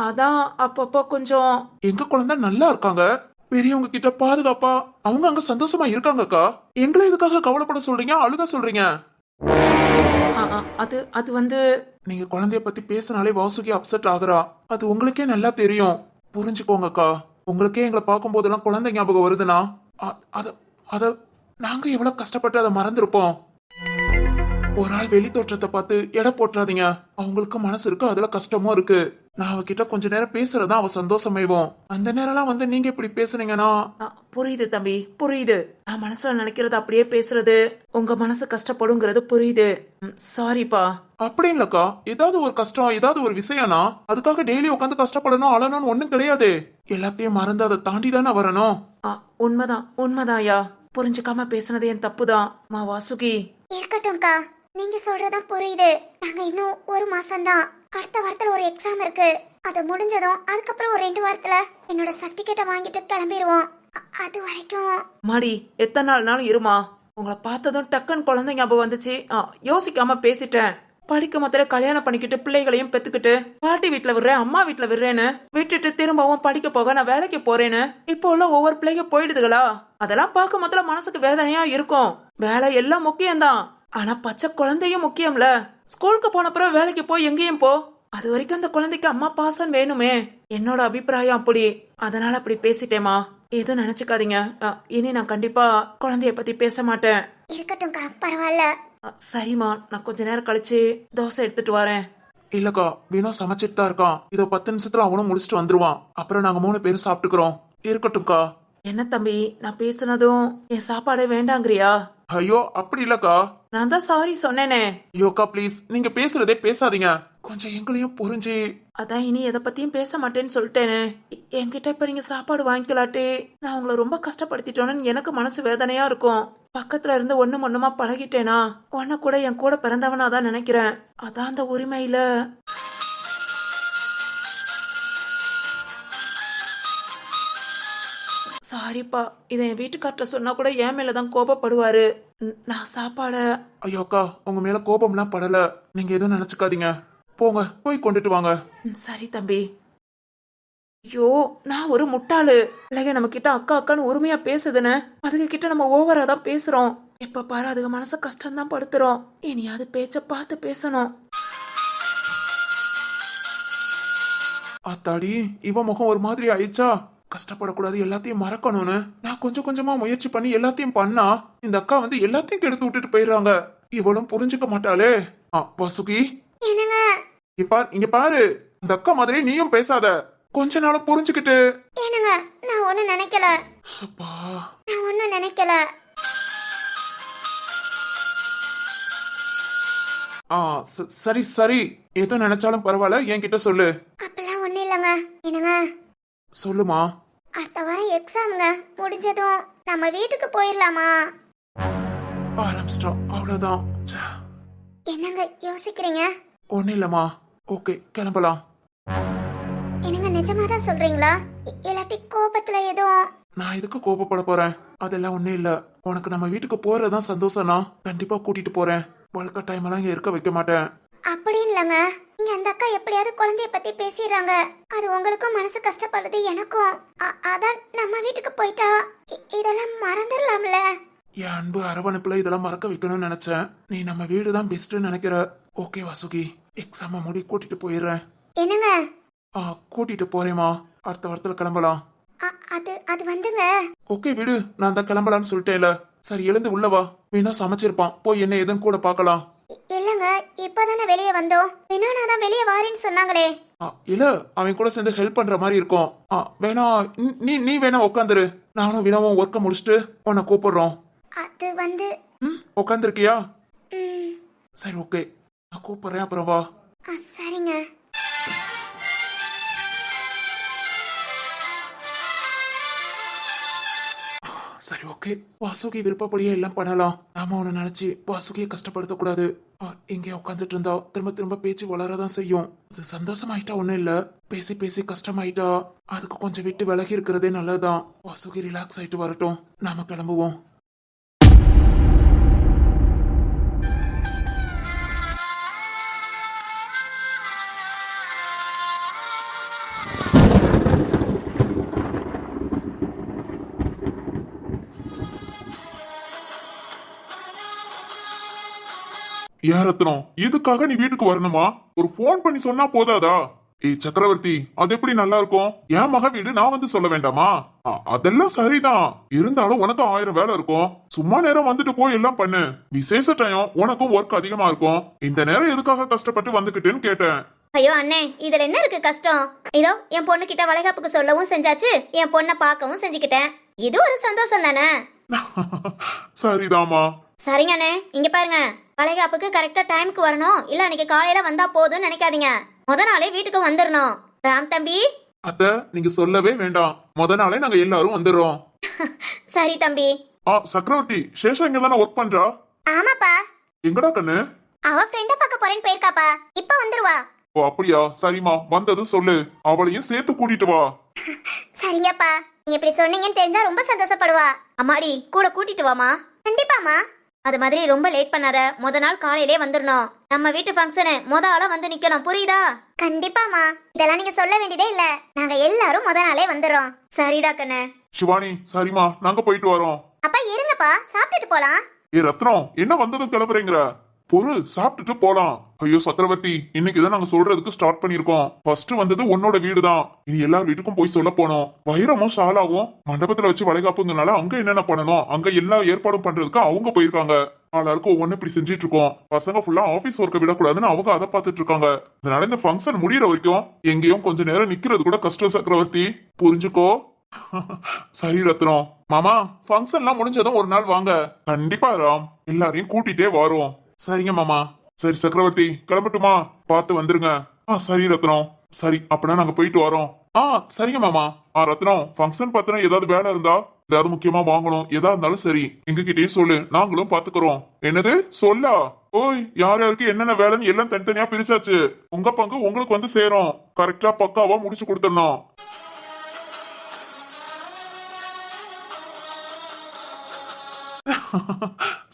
அதான் அப்பப்போ கொஞ்சம். எங்க குழந்தை நல்லா இருக்காங்க, பெரியவங்க கிட்ட பாதுகாப்பா அவங்க அங்க சந்தோஷமா இருக்காங்கக்கா. எங்களை இதுக்காக கவலைப்பட சொல்றீங்க, அழுக சொல்றீங்க? அது வந்து நீங்க குழந்தைய பத்தி பேசினாலே வாசுகி அப்செட் ஆகுறா. அது உங்களுக்கே நல்லா தெரியும். புரிஞ்சுக்கோங்கக்கா. உங்களுக்கே எங்களை பார்க்கும் போதெல்லாம் குழந்தை ஞாபகம் வருதுன்னா அத நாங்க எவ்வளவு கஷ்டப்பட்டு அதை மறந்துருப்போம். ஒரு ஆள் வெளி தோற்றத்தை பார்த்து எடை போட்டுறாதீங்க. அவங்களுக்கு மனசு இருக்கு, அதுல கஷ்டமும் இருக்கு. நான் அவகிட்ட கொஞ்ச நேரம் பேசுறதா அவ சந்தோஷமாயிவோம். அந்த நேரம்லாம் வந்து நீங்க இப்படி பேசுனீங்கன்னா. புரியுது தம்பி, புரியுது. நான் மனசுல நினைக்கிறது அப்படியே பேசுறது உங்க மனசு கஷ்டப்படுங்கிறது புரியுது. சாரிப்பா. அப்படி இல்லக்கா, ஏதாவது ஒரு கஷ்டம் ஏதாவது ஒரு விஷயம்னா அதுக்காக டெய்லி உட்காந்து கஷ்டப்படணும் அழணும்னு ஒண்ணும் கிடையாது. எல்லாத்தையும் மறந்து அதை தாண்டி தானே வரணும். உண்மைதாயா. புரிஞ்சுக்காம பேசுனது என் தப்புதான். வாசுகி. இருக்கட்டும்க்கா, நீங்க சொல்றதும் புரியுது. நாங்க இன்னும் 1 மாசம்தான். அடுத்த வாரத்துல ஒரு எக்ஸாம் இருக்கு. அது முடிஞ்சதும் அதுக்கப்புறம் ஒரு 2 வாரத்துல என்னோட சர்டிபிகேட்டை வாங்கிட்டு கிளம்பிடுவோம். அது வரைக்கும் மாடி எத்தனை நாள்னாலும் இருமா. உங்களை பார்த்ததும் டக்குன்னு குழந்தை ஞாபகம் வந்துச்சு. யோசிக்காம பேசிட்டேன். படிக்க மொத்தல கல்யாணம் பண்ணிக்கிட்டு பிள்ளைகளையும் பெத்துக்கிட்டு பாட்டி வீட்டுல விடுறேன், அம்மா வீட்டுல விடுறேன்னு விட்டுட்டு திரும்பவும் படிக்க போக நான் வேலைக்கு போறேன்னு இப்போ உள்ள ஒவ்வொரு பிள்ளைங்க போயிடுதுகளா. அதெல்லாம் பார்க்க மொத்தல மனசுக்கு வேதனையா இருக்கும். வேலை எல்லாம் முக்கியம்தான், ஆனா பச்சை குழந்தையும் முக்கியம்ல. ஸ்கூலுக்கு போன பிறகு வேலைக்கு போய் எங்கேயும் போ, அது வரைக்கும் அந்த குழந்தைக்கு அம்மா பாசம் வேணுமே. என்னோட அபிப்பிராயம் அப்படி. அதனால அப்படி பேசிட்டேமா, எதுவும் நினைச்சுக்காதீங்க. இனி நான் கண்டிப்பா குழந்தைய பத்தி பேச மாட்டேன். இருக்கட்டும்க்கா, பரவாயில்ல. சரிம்மா, நான் கொஞ்ச நேரம் கழிச்சு தோசை எடுத்துட்டு வரேன். இல்லக்கா, வினோ சமைச்சிட்டு தான் இருக்கான். இதோ 10 நிமிஷத்துல அவனும் முடிச்சுட்டு வந்துருவான். அப்புறம் நாங்க 3 பேரும் சாப்பிட்டுக்கிறோம். இருக்கட்டும்க்கா. என்ன தம்பி, நான் பேசுனதும் என் சாப்பாடே வேண்டாங்கிறியா? ஐயோ அப்படி இல்லக்கா, நான் தான் சாரி சொன்னேனே. ஐயோக்கா ப்ளீஸ், நீங்க பேசுறதே பேசாதீங்க. கொஞ்சம் எங்களையும் புரிஞ்சு. அதான் இனி எதை பத்தியும் பேச மாட்டேன்னு சொல்லிட்டேனே. என்கிட்ட இப்ப நீங்க சாப்பாடு வாங்கிக்கலாட்டே. நான் உங்களை ரொம்ப கஷ்டப்படுத்திட்டோன்னு எனக்கு மனசு வேதனையா இருக்கும். பக்கத்துல இருந்து ஒண்ணுமா பழகிட்டேனா, உன்ன கூட என் கூட பிறந்தவனா தான் நினைக்கிறேன். அதான் அந்த உரிமையில. சாரிப்பா, இதை என் வீட்டுக்கார்ட்ட சொன்னா கூட என் மேலதான் கோபப்படுவாரு. நான் சாப்பாட. ஐயோக்கா, உங்க மேல கோபம்லாம் படல. நீங்க எதுவும் நினைச்சுக்காதீங்க. போங்க, போய் கொண்டுட்டு வாங்க. சரி தம்பி. ஐயோ, நான் ஒரு முட்டாளு. இல்லைங்க, நம்ம கிட்ட அக்கா அக்கான்னு உரிமையா பேசுதுன்னு அதுக கிட்ட நம்ம ஓவரா தான் பேசுறோம். எப்ப பாரு அதுக மனச கஷ்டம் தான் படுத்துறோம். இனியாவது பேச்ச பார்த்து பேசணும். ஆத்தாடி, இவ முகம் ஒரு மாதிரி ஆயிடுச்சா. கஷ்டப்படக்கூடாது, எல்லாத்தையும் மறக்கணும்னு நான் கொஞ்சம் கொஞ்சமா முயற்சி பண்ணி எல்லாத்தையும் பண்ணா இந்த அக்கா வந்து எல்லாத்தையும் கெடுத்து விட்டுட்டு போயிடுறாங்க. இவளும் புரிஞ்சுக்க மாட்டாளே. வாசுகி, என்னங்க? இங்க பாரு, இந்த அக்கா மாதிரி நீயும் பேசாத. கொஞ்ச நாளும் புரிஞ்சுக்கிட்டு. என்னங்க, நான் ஒண்ணும் நினைக்கல. அப்பா, நான் ஒண்ணும் நினைக்கல. சரி சரி, எது நினைச்சாலும் பரவாயில்ல, என்கிட்ட சொல்லு. அப்பெல்லாம் ஒண்ணும் இல்லைங்க. என்னங்க, சொல்லுமா. அடுத்த வாரம் எக்ஸாமுங்க. முடிஞ்சதும் நம்ம வீட்டுக்கு போயிடலாமா? ஆரம்பிச்சிட்டோம், அவ்வளவுதான். ச்சே. என்னங்க யோசிக்கிறீங்க? ஒன்னும் இல்லம்மா. ஓகே, கிளம்பலாம். என்னங்க, நிஜமாதான் சொல்றீங்களா? இல்லாட்டி கோபத்துல எதுவும்? நான் எதுக்கு கோபப்பட போறேன்? அதெல்லாம் ஒண்ணும் இல்ல. உனக்கு நம்ம வீட்டுக்கு போறதுதான் சந்தோஷம்னா கண்டிப்பா கூட்டிட்டு போறேன். வழக்க டைம் எல்லாம் இங்க இருக்க வைக்க மாட்டேன். அப்படி இல்லங்க, இங்க அந்த அக்கா எப்படியாவது குழந்தைய பத்தி பேசிடுறாங்க. அது உங்களுக்கும் மனசு கஷ்டப்படுது, எனக்கும். அதான் நம்ம வீட்டுக்கு போயிட்டா இதெல்லாம் மறந்துடலாம்ல. என் அன்பு அரவணைப்புல இதெல்லாம் மறக்க வைக்கணும்னு நினைச்சேன். நீ நம்ம வீடு தான் பெஸ்ட்னு நினைக்கிற. ஓகே வாசுகி, எக்ஸாம முடி கூட்டிட்டு போயிடுறேன். என்னங்க? கூட்டிட்டு போறேமா. அடுத்த வாரத்துல கிளம்பலாம். அது வந்துங்க. ஓகே விடு, நான் தான் கிளம்பலான்னு சொல்லிட்டேன்ல. சரி, எழுந்து உள்ள வா. வேணா சமைச்சிருப்பான், போய் என்ன எதுன்னு கூட பாக்கலாம். இல்லங்க, இப்பதானே வெளியே வந்தோம். வினோனா தான் வெளியே வாரேன்னு சொன்னாங்களே. இல்ல, அவன் கூட சேர்ந்து ஹெல்ப் பண்ற மாதிரி இருக்கும். வேணா நீ வேணா உட்காந்துரு. நானும் வினாவும் ஒர்க்க முடிச்சுட்டு உன்னை கூப்பிடுறோம். அது வந்து உட்காந்துருக்கியா? சரி ஓகே, நான் கூப்பிடுறேன், அப்புறம் வா. சரிங்க. சரி ஓகே, வாசுகி விருப்பப்படியே எல்லாம் பண்ணலாம். நாம ஒண்ணு நினைச்சு வாசுகியை கஷ்டப்படுத்த கூடாது. இங்கே உட்காந்துட்டு இருந்தா திரும்ப திரும்ப பேச்சு வளரதான் செய்யும். அது சந்தோஷமாயிட்டா ஒண்ணும் இல்ல, பேசி பேசி கஷ்டமாயிட்டா அதுக்கு கொஞ்சம் விட்டு விலகி இருக்கிறதே நல்லதுதான். வாசுகி ரிலாக்ஸ் ஆயிட்டு வரட்டும், நாம கிளம்புவோம். ஏன் ரத்னம், இதுக்காக நீ வீட்டுக்கு வரணுமா? ஒரு போன் பண்ணி சொன்னா போதாதா? ஏய் சக்கரவர்த்தி, அது எப்படி நல்லா இருக்கும்? என் மக வீடு நான் வந்து சொல்ல வேண்டாமா? அதெல்லாம் சரிதான், இருந்தாலும் உனக்கு 1000 வேலை இருக்கும். சும்மா நேரம் வந்துட்டு போய் எல்லாம் பண்ணு. விசேஷ டைம், உனக்கும் ஒர்க் அதிகமா இருக்கும். இந்த நேரம் எதுக்காக கஷ்டப்பட்டு வந்துகிட்டேன்னு கேட்டேன். ஐயோ அண்ணே, இதுல என்ன இருக்கு கஷ்டம்? இதோ என் பொண்ணு கிட்ட வளைகாப்புக்கு சொல்லவும் செஞ்சாச்சு, என் பொண்ணை பார்க்கவும் செஞ்சுக்கிட்டேன். இது ஒரு சந்தோஷம் தானே? சரிதாமா. சரிங்க அண்ணே, இங்க பாருங்க, வளைகாப்புக்கு கரெக்டா டைமுக்கு வரணும். இல்ல அன்னைக்கு காலையில வந்தா போதும்னு நினைக்காதீங்க. முத நாளே வீட்டுக்கு வந்துடணும். ராம் தம்பி. அத்த, நீங்க சொல்லவே வேண்டாம், முத நாளே நாங்க எல்லாரும் வந்துடுறோம். சரி தம்பி. சக்கரவர்த்தி, சேஷா இங்க தானே ஒர்க் பண்றா? ஆமாப்பா. எங்கடா கண்ணு? அவ ஃப்ரெண்ட பார்க்க போறேன்னு போயிருக்காப்பா, இப்ப வந்துருவா. ஓ அப்படியா, சரிம்மா, வந்ததும் சொல்லு, அவளையும் சேர்த்து கூட்டிட்டு வா. சரிங்கப்பா, நீங்க இப்படி சொன்னீங்கன்னு தெரிஞ்சா ரொம்ப சந்தோஷப்படுவா. அம்மாடி, கூட கூட்டிட்டு வாமா. கண்டிப்பாமா. அது மாதிரி ரொம்ப லேட் பண்ணாத, முத நாள் காலையிலே வந்துடணும். நம்ம வீட்டு ஃபங்க்ஷனு முத ஆளா வந்து நிக்கணும், புரியுதா? கண்டிப்பாமா, இதெல்லாம் நீங்க சொல்ல வேண்டியதே இல்ல, நாங்க எல்லாரும் முத நாளே வந்துடுறோம். சரிடா கண்ணு. சிவானி, சரிம்மா, நாங்க போயிட்டு வரோம். அப்பா இருங்கப்பா, சாப்பிட்டுட்டு போலாம். ஏ ரத்னம், என்ன வந்ததும் கிளம்புறீங்கிற? பொறு, சாப்பிட்டுட்டு போலாம். ஐயோ சக்கரவர்த்தி, இன்னைக்குதான் நாங்க சொல்றதுக்கு ஸ்டார்ட் பண்ணிருக்கோம். ஃபர்ஸ்ட் வந்தது உன்னோட வீடு தான், இனி எல்லார் வீட்டுக்கும் போய் சொல்ல போனோம். வைரமும் ஷாலாவும் மண்டபத்துல வச்சு வளைகாப்புங்கனால அங்க என்னென்ன பண்ணணும், அங்க எல்லா ஏற்பாடும் பண்றதுக்கு அவங்க போயிருக்காங்க. எல்லாருக்கும் ஒவ்வொன்னு இப்படி செஞ்சிட்டு இருக்கோம். பசங்க ஃபுல்லா ஆபீஸ் ஒர்க்க விடக்கூடாதுன்னு அவங்க அதை பார்த்துட்டு இருக்காங்க. அதனால இந்த ஃபங்க்ஷன் முடியற வரைக்கும் எங்கேயும் கொஞ்ச நேரம் நிக்கிறது கூட கஷ்டம் சக்கரவர்த்தி, புரிஞ்சுக்கோ. சரி ரத்னம். மாமா, ஃபங்க்ஷன்லாம் முடிஞ்சதும் ஒரு நாள் வாங்க. கண்டிப்பா ராம், எல்லாரையும் கூட்டிட்டே வரோம். சரிங்க மாமா. சரி சக்கரவர்த்தி, கிளம்பட்டுமா? பார்த்து வந்துருங்க. சரி ரத்னம். சரி, அப்படின்னா நாங்க போயிட்டு வரோம். சரிங்க மாமா. ரத்னம், ஃபங்க்ஷன் பார்த்தனா ஏதாவது வேலை இருந்தா, ஏதாவது முக்கியமா வாங்கணும், எதா இருந்தாலும் சரி எங்ககிட்டயே சொல்லு, நாங்களும் பாத்துக்கிறோம். என்னது சொல்லா? ஓய், யார் யாருக்கு என்னென்ன வேலைன்னு எல்லாம் தனித்தனியா பிரிச்சாச்சு. உங்க பங்கு உங்களுக்கு வந்து சேரும். கரெக்டா பக்காவா முடிச்சு கொடுத்துடணும்.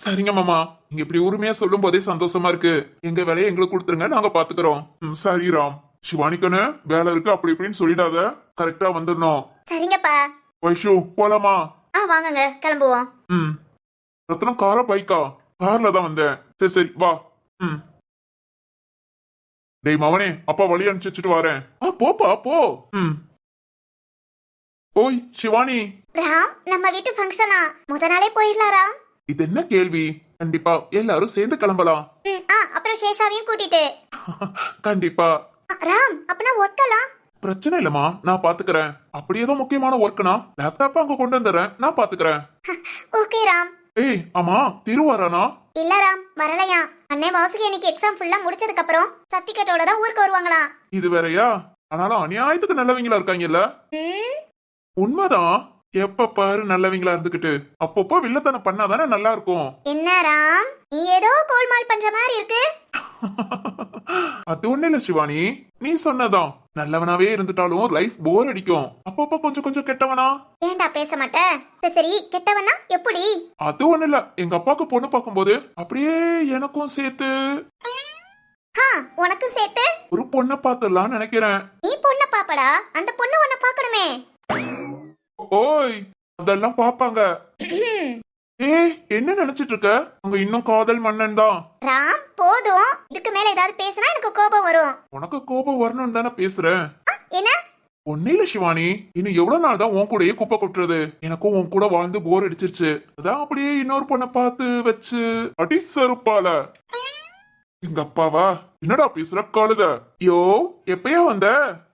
சரிங்க மாமா, நீங்க இப்படி உரிமையா சொல்லும் போதே சந்தோஷமா இருக்கு. எங்க வேலையை எங்களுக்கு கொடுத்துருங்க, நாங்க பாத்துக்கிறோம். சரி ராம். சிவானிக்கனு வேலை இருக்கு அப்படி இப்படின்னு சொல்லிடாத, கரெக்டா வந்துடணும். சரிங்கப்பா. வைஷு, போலாமா? வாங்கங்க, கிளம்புவோம். ரத்னம், காரா பைக்கா? கார்ல தான் வந்தேன். சரி சரி வா. டேய் மவனே, அப்பா வழி அனுப்பிச்சுட்டு வரேன். போப்பா போ. ஓய் சிவானி. ராம், நம்ம வீட்டு ஃபங்க்ஷனா? முத நாளே போயிடலாம் ராம். இது என்ன கேள்வி? கண்டிப்பா எல்லாரும் சேர்ந்து கிளம்பலாம். அப்புறம் சேஷாவையும் கூட்டிட்டு. கண்டிப்பா. ராம், அப்பனா ஒர்க்கலாம்? பிரச்சனை இல்லம்மா, நான் பாத்துக்கிறேன். அப்படி ஏதோ முக்கியமான ஒர்க்னா லேப்டாப் அங்க கொண்டு வந்துடுறேன், நான் பாத்துக்கிறேன். ஓகே ராம். ஏய் ஆமா, திருவாரானா? இல்ல ராம், வரலையா. அண்ணே வாசுகி இன்னைக்கு எக்ஸாம் ஃபுல்லா முடிச்சதுக்கு அப்புறம் சர்டிபிகேட்டோட தான் ஊருக்கு வருவாங்களாம். இது வேறயா? ஆனாலும் அநியாயத்துக்கு நல்லவங்களா இருக்காங்கல்ல. உண்மைதான். எப்ப பாரு நல்லவங்களா இருந்துகிட்டு அப்பப்போ வில்லத்தனம் பண்ணாதானே நல்லா இருக்கும். என்ன ராம், நீ ஏதோ கோல்மால் பண்ற மாதிரி இருக்கு. அது ஒண்ணு இல்ல சிவானி, நீ சொன்னதான். நல்லவனாவே இருந்துட்டாலும் லைஃப் போர் அடிக்கும். அப்பப்போ கொஞ்சம் கொஞ்சம் கெட்டவனா. ஏன்டா பேச மாட்ட? சரி, கெட்டவனா எப்படி? அது ஒண்ணு இல்ல, எங்க அப்பாக்கு பொண்ணு பார்க்கும்போது அப்படியே எனக்கும் சேர்த்து உனக்கும் சேர்த்து ஒரு பொண்ணை பாத்துடலாம்னு நினைக்கிறேன். நீ பொண்ண பாப்படா, அந்த பொண்ணு உன்னை பாக்கணுமே. ஓய், அதெல்லாம் பாப்பாங்க. என்ன நினைச்சிட்டு இருக்க? அங்க இன்னும் காதல் மன்னன் தான். ராம் போதும், இதுக்கு மேல ஏதாவது பேசினா எனக்கு கோபம் வரும். உனக்கு கோபம் வரணும்னு தானே பேசுறேன். என்ன? ஒன்னில சிவானி, இன்னும் எவ்வளவு நாள் தான் உன் கூடயே குப்பை கொட்டுறது? எனக்கும் உன் கூட வாழ்ந்து போர் அடிச்சிருச்சு. அதான் அப்படியே இன்னொரு பொண்ணை பார்த்து வச்சு அடி சருப்பால. எங்க அப்பாவா? என்னடா பேசுற கழுத? யோ, எப்பயா வந்த?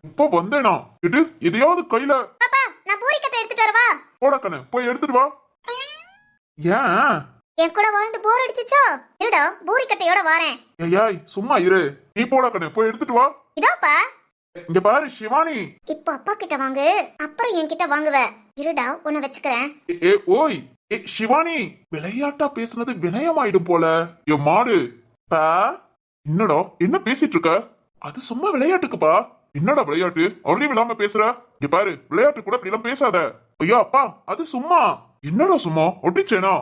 இப்ப வந்தேனா? இது எதையாவது கையில. பாப்பா, நான் பூரி கட்டை எடுத்துட்டு வரவா? போடக்கண்ணு, போய் எடுத்துட்டு வா. ஏன்? என் கூட வாழ்ந்து போர் அடிச்சுச்சோ? இருடா, பூரி கட்டையோட வரேன். ஏய் சும்மா இரு. நீ போடக்கண்ணு, போய் எடுத்துட்டு வா. இதாப்பா. இங்க பாரு சிவானி. இப்போ அப்பா கிட்ட வாங்கு, அப்புறம் என்கிட்ட வாங்குவ. இருடா, உன்னை வச்சுக்கிறேன். ஓய் சிவானி, விளையாட்டா பேசுனது வினயமாயிடும் போல. என் மாடு. பா, என்னடா என்ன பேசிட்டு இருக்க? அது சும்மா விளையாட்டுக்குப்பா. என்னடா விளையாட்டு? அறிவு இல்லாம பேசுற. இங்க பாரு, விளையாட்டு கூட இப்படி எல்லாம் பேசாத. ஐயோ அப்பா, அது சும்மா. என்னடா சும்மா ஒட்டிச்சேனா?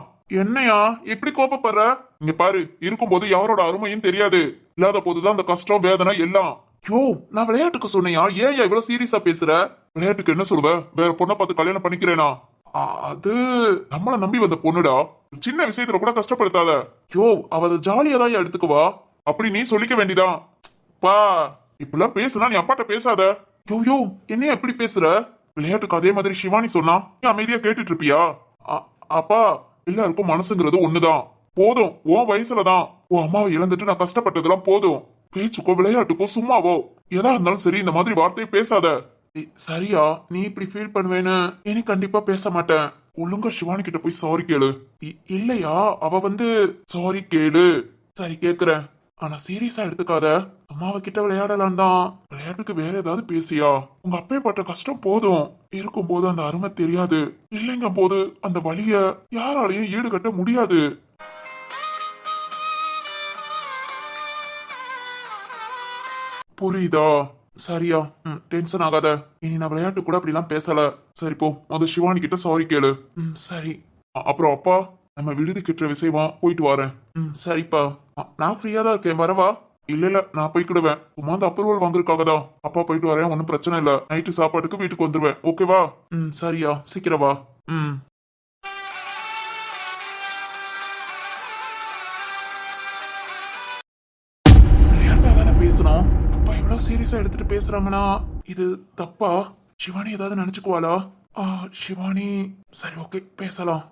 என்னையா இப்படி கோபப்படுற? இங்க பாரு, இருக்கும்போது யாரோட அருமையும் தெரியாது, இல்லாத போதுதான் அந்த கஷ்டம் வேதனை எல்லாம். யோ, நான் விளையாட்டுக்கு சொன்னையா? ஏன் இவ்வளவு சீரியஸா பேசுற? விளையாட்டுக்கு என்ன சொல்லுவ? வேற பொண்ணை பார்த்து கல்யாணம் பண்ணிக்கிறேனா? அது நம்மள நம்பி வந்த பொண்ணுடா, சின்ன விஷயத்துல கூட கஷ்டப்படுத்தாத. யோ, அவ ஜாலியா தான் எடுத்துக்குவா. அப்படி நீ சொல்லிக்க வேண்டிதான். பா, இப்பெல்லாம் பேசுனா நீ அப்பாட்ட பேசாத. யோ என்னைய எப்படி பேசுற? விளையாட்டுக்கு அதே மாதிரி சிவானி சொன்னா நீ அமைதியா கேட்டுட்டு இருப்பியா? அப்பா, எல்லாருக்கும் மனசுங்கிறது ஒண்ணுதான். போதும், உன் வயசுலதான் உன் அம்மாவை இழந்துட்டு நான் கஷ்டப்பட்டதெல்லாம் போதும். பேச்சுக்கோ விளையாட்டுக்கோ சும்மாவோ எதா இருந்தாலும் சரி, இந்த மாதிரி வார்த்தையை பேசாத. சரியா? நீ இப்படி ஃபீல் பண்ணுவேன்னு இனி கண்டிப்பா பேச மாட்டேன். ஒழுங்கா சிவானி கிட்ட போய் சாரி கேளு. இல்லையா, அவ சாரி கேளு. சரி கேக்குறேன், ஆனா சீரியஸா எடுத்துக்காத. அம்மாவை கிட்ட விளையாடலாம் தான். விளையாட்டுக்கு வேற ஏதாவது பேசியா? உங்க அப்பே பட்ட கஷ்டம் போதும். இருக்கும் போது அந்த அருமை தெரியாது, இல்லைங்க போது அந்த வலிய யாராலையும் ஈடுகட்ட முடியாது. புரியுதா? சரியா? டென்ஷன் ஆகாத. இனி நான் விளையாட்டு கூட அப்படிலாம் பேசல. சரி போ, முத சிவானி கிட்ட சாரி கேளு. சரி. அப்புறம் அப்பா, நம்ம விடுதி கிட்டுற விஷயமா போயிட்டு வரேன். சரிப்பா, நான் ஃப்ரீயா தான் இருக்கேன், வரவா? இல்ல நான் போய்க்கிடுவேன். சும்மா அந்த அப்ரூவல் வாங்குறதுக்காக தான். அப்பா போயிட்டு வரேன், ஒன்னும் பிரச்சனை இல்ல. நைட்டு சாப்பாட்டுக்கு வீட்டுக்கு வந்துருவேன், ஓகேவா? சரியா, சீக்கிரம் வா. விளையாட்டா தானே பேசணும். அப்பா இவ்வளவு சீரியஸா எடுத்துட்டு பேசுறாங்கன்னா இது தப்பா? சிவானி ஏதாவது நினைச்சுக்குவாளா? சிவானி, சரி ஓகே பேசலாம்.